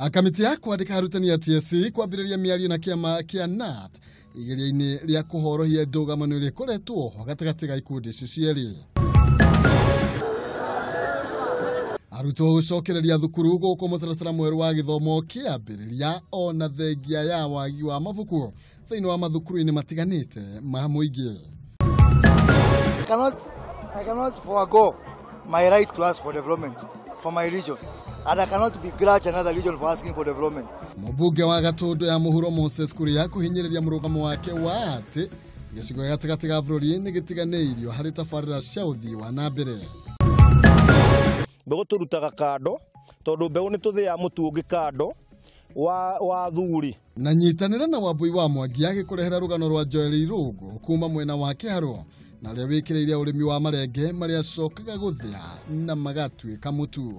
Kamiti ya kwandika arutani ya TSC kwambĩrĩria mĩario na kĩama kĩa KNUT igeria-inĩ rĩa kũhorohia ndũgamano ĩrĩa ĩkoretwo gatagatĩ ga ikundi ici cierĩ. Arutwo gũcokereria thukuru gũkũ mũtaratara mwerũ wa gĩthomo kĩambĩrĩria ona thengia ya wagi wa mabuku thĩinĩ wa mathukuru-inĩ matiganĩte ma mũingĩ. I cannot forego my right to ask for development for my region. And I cannot begrudge another region for asking for development. Mũmbunge wa Gatũndũ ya mũhuro Moses Kuria kũhinyĩrĩria mũrũgamo wake wa atĩ gĩcigo gatagatĩ ga bũrũri nĩ gĩtiganĩirio harĩ tabarĩra cia ũthii wa na mbere. Mbegũ tũrutaga kando tondũ mbegũ nĩ tũthĩa mũtu ũngĩ kando wa thuri. Na nyitanĩra na Wambui wa Mwangi agĩkũrehera rũgano rwa Joel Irũngũ kuma mwena wa Kĩharũ na rĩa wĩkĩrĩire ũrĩmi wa marenge marĩa acokaga gũthĩa na magatuĩka mũtu.